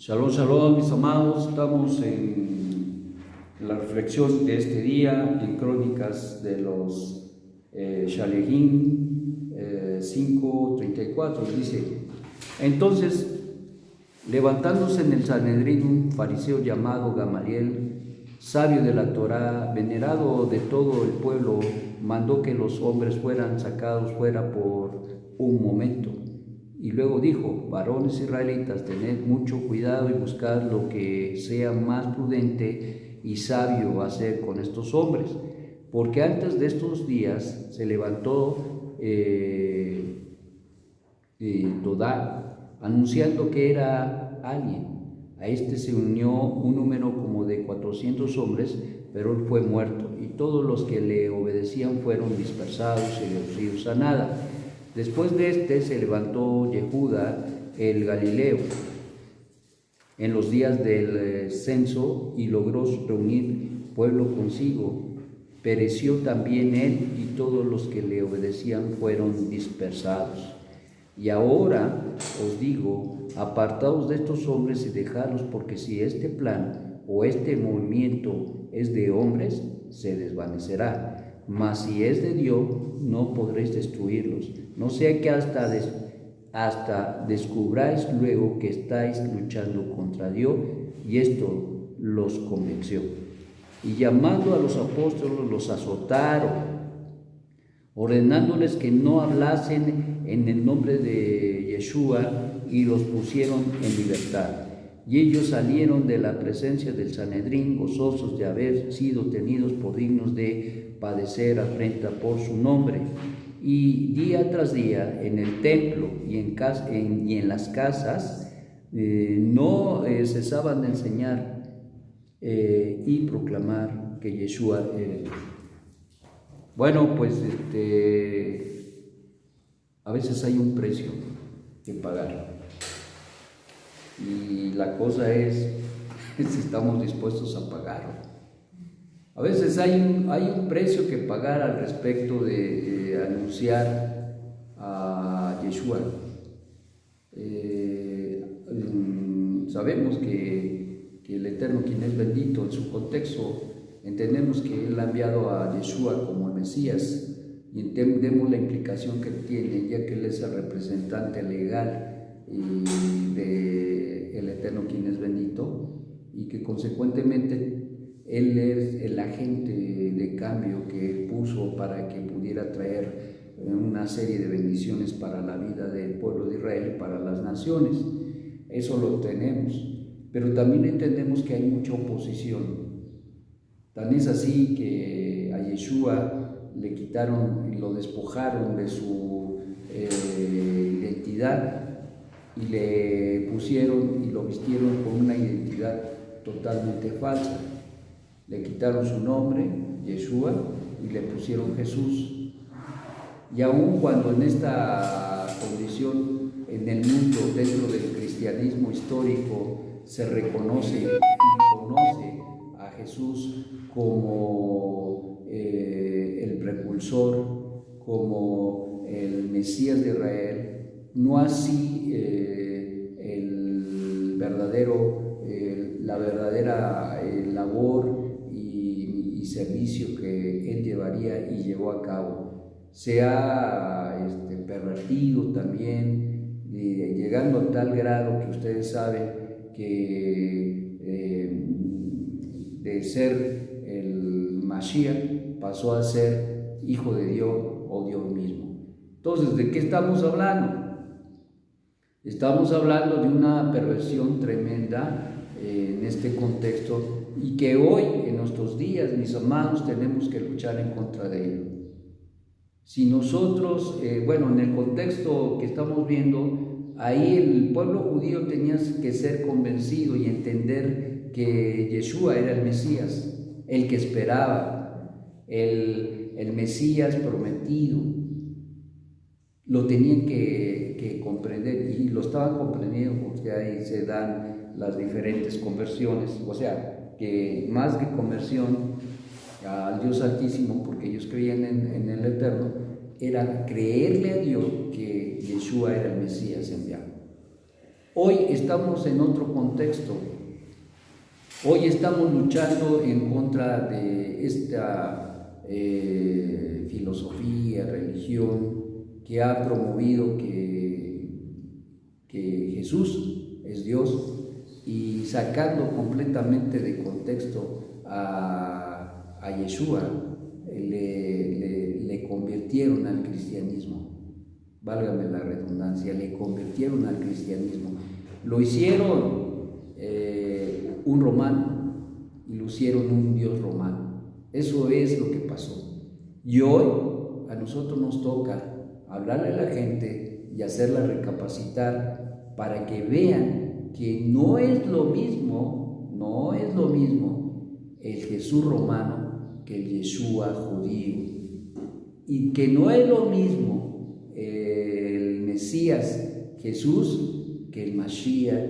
Shalom, shalom, mis amados. Estamos en la reflexión de este día en Crónicas de los Shalehim 5:34. Dice: entonces, levantándose en el Sanedrín un fariseo llamado Gamaliel, sabio de la Torá, venerado de todo el pueblo, mandó que los hombres fueran sacados fuera por un momento. Y luego dijo: varones israelitas, tened mucho cuidado y buscad lo que sea más prudente y sabio hacer con estos hombres, porque antes de estos días se levantó Dodá, anunciando que era alguien. A este se unió un número como de 400 hombres, pero él fue muerto, y todos los que le obedecían fueron dispersados y reducidos a nada. Después de este se levantó Yehuda el Galileo en los días del censo y logró reunir pueblo consigo. Pereció también él, y todos los que le obedecían fueron dispersados. Y ahora os digo, apartaos de estos hombres y dejadlos, porque si este plan o este movimiento es de hombres, se desvanecerá. Mas si es de Dios, no podréis destruirlos, no sea que hasta descubráis luego que estáis luchando contra Dios. Y esto los convenció. Y llamando a los apóstoles, los azotaron, ordenándoles que no hablasen en el nombre de Yeshua, y los pusieron en libertad. Y ellos salieron de la presencia del Sanedrín, gozosos de haber sido tenidos por dignos de padecer afrenta por su nombre. Y día tras día en el templo y en las casas no cesaban de enseñar y proclamar que Yeshua era Dios. Bueno, pues a veces hay un precio que pagar, y la cosa es si estamos dispuestos a pagarlo. A veces hay un precio que pagar al respecto de anunciar a Yeshua. Sabemos que el Eterno, quien es bendito, en su contexto entendemos que Él ha enviado a Yeshua como el Mesías, y entendemos la implicación que tiene, ya que Él es el representante legal del Eterno, quien es bendito, y que consecuentemente Él es el agente de cambio que Él puso para que pudiera traer una serie de bendiciones para la vida del pueblo de Israel y para las naciones. Eso lo tenemos, pero también entendemos que hay mucha oposición. Tan es así que a Yeshua le quitaron y lo despojaron de su identidad, y le pusieron y lo vistieron con una identidad totalmente falsa. Le quitaron su nombre, Yeshua, y le pusieron Jesús. Y aun cuando en esta condición, en el mundo, dentro del cristianismo histórico, se reconoce y conoce a Jesús como el precursor, como el Mesías de Israel, no así la verdadera labor y servicio que Él llevaría y llevó a cabo. Se ha pervertido también, llegando a tal grado que ustedes saben que de ser el Mashiach pasó a ser hijo de Dios o Dios mismo. Entonces, ¿de qué estamos hablando? Estamos hablando de una perversión tremenda en este contexto, y que hoy, en nuestros días, mis amados, tenemos que luchar en contra de ello. Si nosotros, en el contexto que estamos viendo, ahí el pueblo judío tenía que ser convencido y entender que Yeshua era el Mesías, el que esperaba, el Mesías prometido. Lo tenían que comprender, y lo estaban comprendiendo, porque ahí se dan las diferentes conversiones. O sea, que más que conversión al Dios Altísimo, porque ellos creían en el Eterno, era creerle a Dios que Yeshua era el Mesías enviado. Hoy estamos en otro contexto. Hoy estamos luchando en contra de esta filosofía, religión que ha promovido que Jesús es Dios, y sacando completamente de contexto a Yeshua, le convirtieron al cristianismo. Válgame la redundancia, le convirtieron al cristianismo. Lo hicieron un romano y lo hicieron un dios romano. Eso es lo que pasó. Y hoy a nosotros nos toca hablarle a la gente y hacerla recapacitar para que vean que no es lo mismo el Jesús romano que el Yeshua judío, y que no es lo mismo el Mesías Jesús que el Mashiach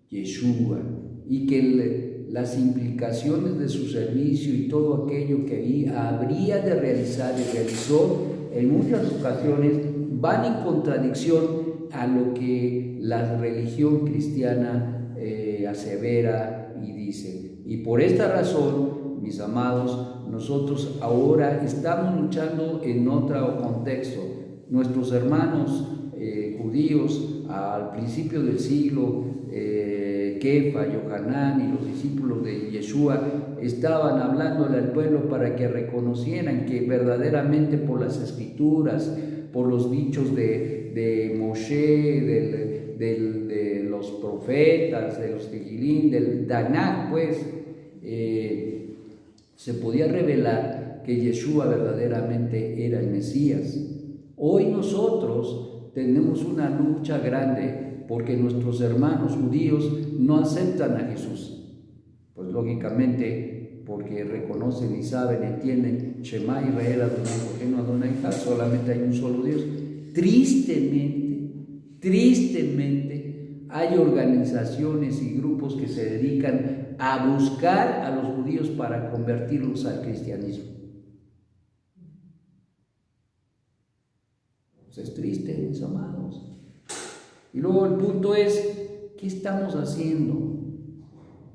Yeshua, y que las implicaciones de su servicio y todo aquello que habría de realizar y realizó en muchas ocasiones van en contradicción a lo que la religión cristiana asevera y dice. Y por esta razón, mis amados, nosotros ahora estamos luchando en otro contexto. Nuestros hermanos judíos al principio del siglo, Kefa, Yohanan y los discípulos de Yeshua estaban hablándole al pueblo para que reconocieran que verdaderamente por las escrituras, por los dichos de Moshe, de los profetas, de los Tejilín, del Tanaj, pues, se podía revelar que Yeshua verdaderamente era el Mesías. Hoy nosotros tenemos una lucha grande porque nuestros hermanos judíos no aceptan a Jesús. Pues lógicamente porque reconocen y saben, entienden, Shema Israel Adonai Eloheinu Adonai Echad, solamente hay un solo Dios. Tristemente, hay organizaciones y grupos que se dedican a buscar a los judíos para convertirlos al cristianismo. Pues es triste, mis amados. Y luego el punto es, ¿qué estamos haciendo?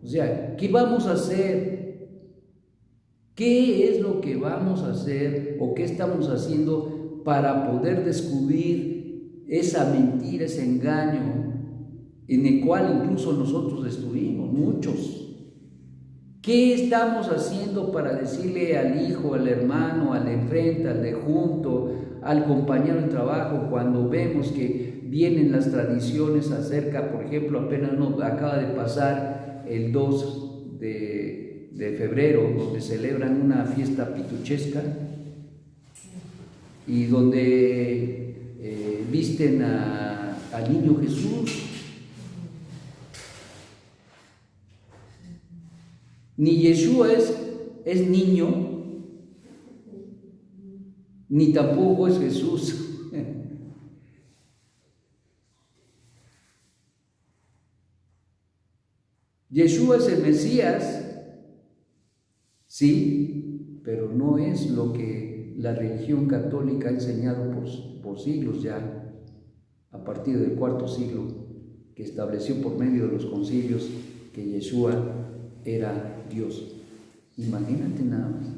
O sea, ¿qué vamos a hacer? ¿Qué es lo que vamos a hacer o qué estamos haciendo para poder descubrir esa mentira, ese engaño en el cual incluso nosotros estuvimos, muchos? ¿Qué estamos haciendo para decirle al hijo, al hermano, al de enfrente, al de junto, al compañero de trabajo, cuando vemos que vienen las tradiciones acerca, por ejemplo, apenas acaba de pasar el 2 de febrero, donde celebran una fiesta pituchesca y donde visten al niño Jesús? Ni Yeshua es niño, ni tampoco es Jesús. Yeshua es el Mesías, sí, pero no es lo que la religión católica ha enseñado por siglos ya, a partir del IV siglo, que estableció por medio de los concilios que Yeshua era Dios. Imagínate nada más.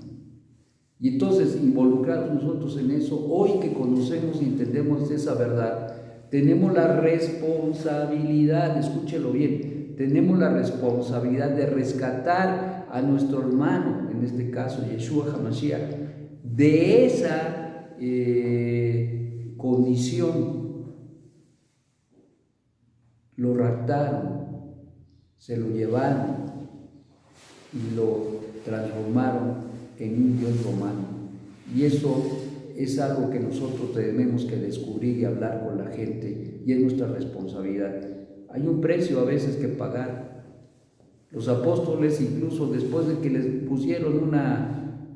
Y entonces, involucrados nosotros en eso, hoy que conocemos y entendemos esa verdad, tenemos la responsabilidad, escúchelo bien, tenemos la responsabilidad de rescatar a nuestro hermano, en este caso Yeshua HaMashiach, de esa condición. Lo raptaron, se lo llevaron y lo transformaron en un dios romano. Y eso es algo que nosotros tenemos que descubrir y hablar con la gente, y es nuestra responsabilidad. Hay un precio a veces que pagar. Los apóstoles, incluso después de que les pusieron una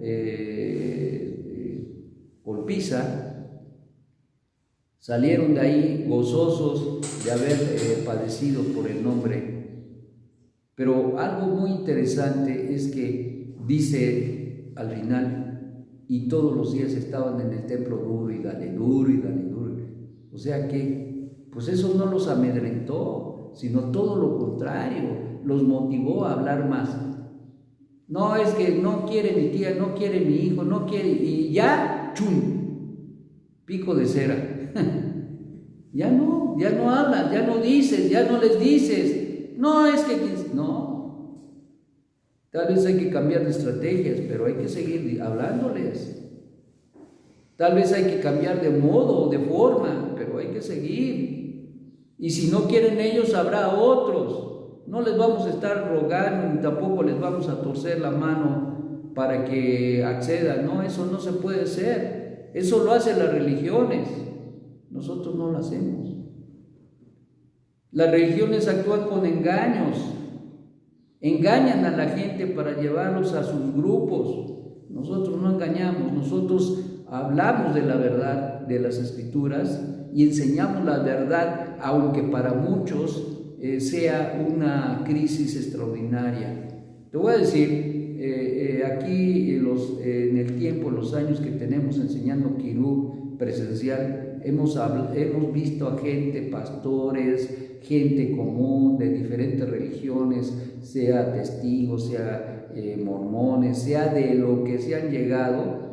golpiza, salieron de ahí gozosos de haber padecido por el nombre. Pero algo muy interesante es que dice al final, y todos los días estaban en el templo duro y dale duro y dale duro. O sea que, pues eso no los amedrentó. sino todo lo contrario, los motivó a hablar más. No, es que no quiere mi tía, no quiere mi hijo, no quiere, y ya, ¡chum!, pico de cera. Ya no hablas, ya no dices, ya no les dices. No, es que, no. Tal vez hay que cambiar de estrategias, pero hay que seguir hablándoles. Tal vez hay que cambiar de modo, de forma, pero hay que seguir. Y si no quieren ellos, habrá otros. No les vamos a estar rogando, ni tampoco les vamos a torcer la mano para que accedan. No, eso no se puede hacer. Eso lo hacen las religiones. Nosotros no lo hacemos. Las religiones actúan con engaños. Engañan a la gente para llevarlos a sus grupos. Nosotros no engañamos, nosotros hablamos de la verdad de las Escrituras y enseñamos la verdad, aunque para muchos sea una crisis extraordinaria. Te voy a decir, aquí en el tiempo, los años que tenemos enseñando Kirú presencial, hemos visto a gente, pastores, gente común de diferentes religiones, sea testigos, sea mormones, sea de lo que se han llegado,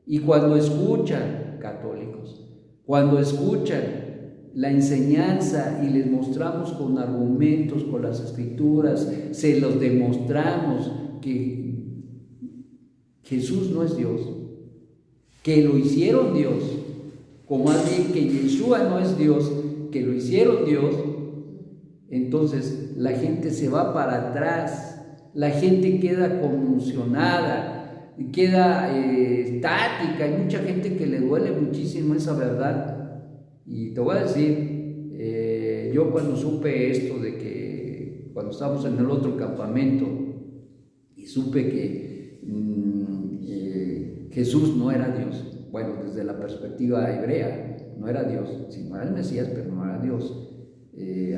y cuando escuchan, católicos, cuando escuchan la enseñanza y les mostramos con argumentos, con las Escrituras, se los demostramos que Jesús no es Dios, que lo hicieron Dios, como más bien que Yeshua no es Dios, que lo hicieron Dios, entonces la gente se va para atrás, la gente queda conmocionada, queda estática. Hay mucha gente que le duele muchísimo esa verdad. Y te voy a decir, yo cuando supe esto de que cuando estábamos en el otro campamento y supe que Jesús no era Dios, bueno, desde la perspectiva hebrea, no era Dios, sino era el Mesías, pero no era Dios.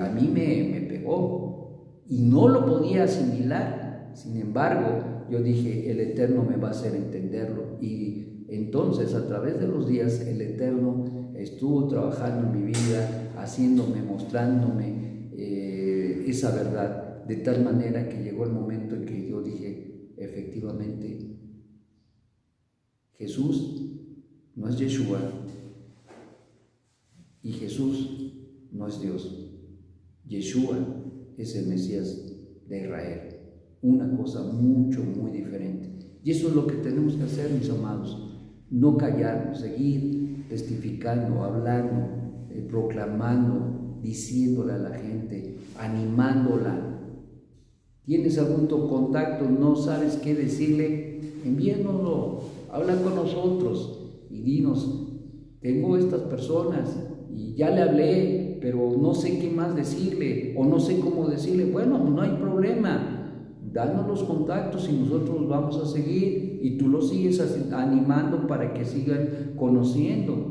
A mí me pegó y no lo podía asimilar. Sin embargo, yo dije, el Eterno me va a hacer entenderlo. Y entonces, a través de los días, el Eterno estuvo trabajando en mi vida, haciéndome, mostrándome esa verdad, de tal manera que llegó el momento en que yo dije, efectivamente, Jesús no es Yeshua y Jesús no es Dios. Yeshua es el Mesías de Israel, una cosa muy diferente. Y eso es lo que tenemos que hacer, mis amados, no callarnos, seguir testificando, hablando, proclamando, diciéndole a la gente, animándola. ¿Tienes algún contacto? ¿No sabes qué decirle? Envíanoslo, habla con nosotros y dinos, tengo estas personas y ya le hablé, pero no sé qué más decirle o no sé cómo decirle. Bueno, no hay problema, danos los contactos y nosotros vamos a seguir y tú los sigues animando para que sigan conociendo.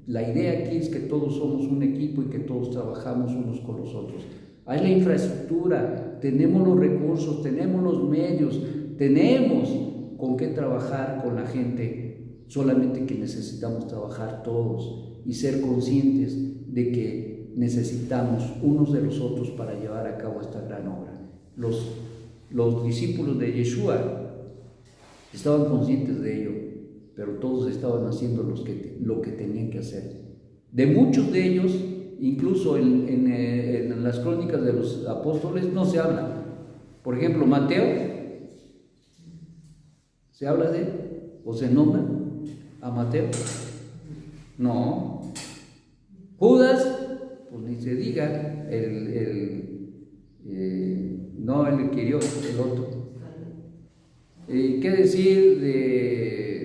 La idea aquí es que todos somos un equipo y que todos trabajamos unos con los otros. Hay la infraestructura, tenemos los recursos, tenemos los medios, tenemos con qué trabajar con la gente, solamente que necesitamos trabajar todos y ser conscientes de que necesitamos unos de los otros para llevar a cabo esta gran obra. Los discípulos de Yeshua estaban conscientes de ello, pero todos estaban haciendo lo que tenían que hacer. De muchos de ellos, incluso en las crónicas de los apóstoles, no se habla. Por ejemplo, Mateo, ¿se habla de él? ¿O se nombra a Mateo? No. Judas, pues ni se diga, no el Quirión, el otro. ¿Qué decir de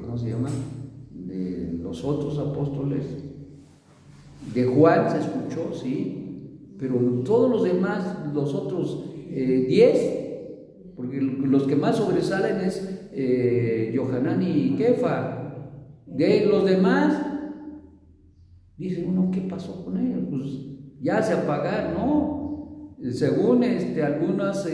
¿cómo se llama? De los otros apóstoles. De Juan se escuchó, sí, pero todos los demás, los otros 10, porque los que más sobresalen es Yohanan y Kefa. De los demás, dice uno, ¿qué pasó con ellos? Pues ya se apagaron, ¿no? Según algunas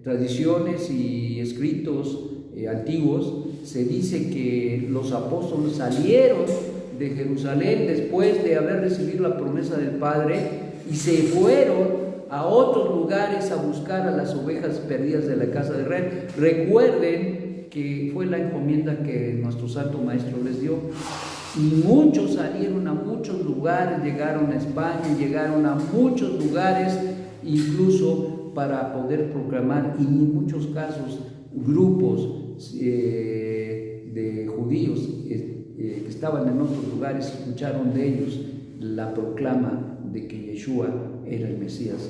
tradiciones y escritos antiguos, se dice que los apóstoles salieron de Jerusalén después de haber recibido la promesa del Padre y se fueron a otros lugares a buscar a las ovejas perdidas de la casa de Israel. Recuerden que fue la encomienda que nuestro Santo Maestro les dio. Y muchos salieron a muchos lugares, llegaron a España, llegaron a muchos lugares, incluso para poder proclamar, y en muchos casos grupos de judíos que estaban en otros lugares escucharon de ellos la proclama de que Yeshua era el Mesías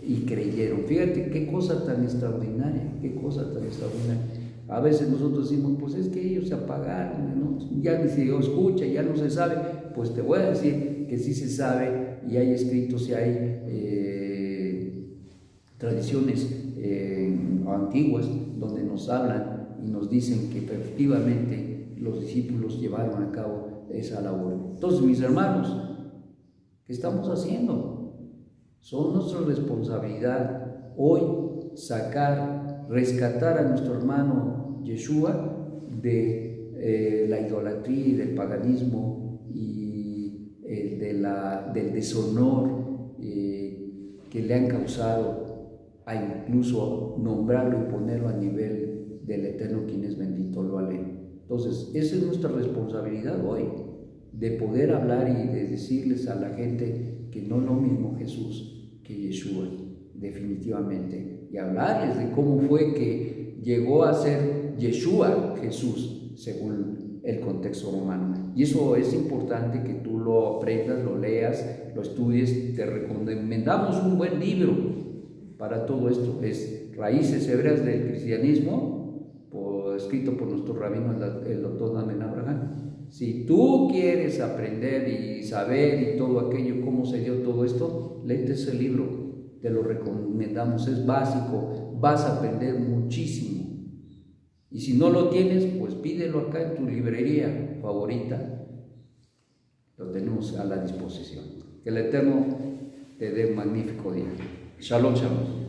y creyeron. Fíjate qué cosa tan extraordinaria, qué cosa tan extraordinaria. A veces nosotros decimos, pues es que ellos se apagaron, ¿no? Ya ni se escucha, ya no se sabe. Pues te voy a decir que sí se sabe, y hay escritos y hay tradiciones antiguas donde nos hablan y nos dicen que efectivamente los discípulos llevaron a cabo esa labor. Entonces, mis hermanos, ¿qué estamos haciendo? Son nuestra responsabilidad hoy rescatar a nuestro hermano Yeshua de la idolatría y del paganismo y del deshonor que le han causado, a incluso nombrarlo y ponerlo a nivel del Eterno, quien es bendito, lo alé. Entonces, esa es nuestra responsabilidad hoy, de poder hablar y de decirles a la gente que no es lo mismo Jesús que Yeshua, definitivamente, y hablarles de cómo fue que llegó a ser Yeshua Jesús, según el contexto romano. Y eso es importante que tú lo aprendas, lo leas, lo estudies. Te recomendamos un buen libro para todo esto. Es Raíces Hebreas del Cristianismo, escrito por nuestro rabino, el doctor Damen Abraham. Si tú quieres aprender y saber y todo aquello, cómo se dio todo esto, léete ese libro, te lo recomendamos, es básico, vas a aprender muchísimo. Y si no lo tienes, pues pídelo acá en tu librería favorita, lo tenemos a la disposición. Que el Eterno te dé un magnífico día. Shalom, shalom.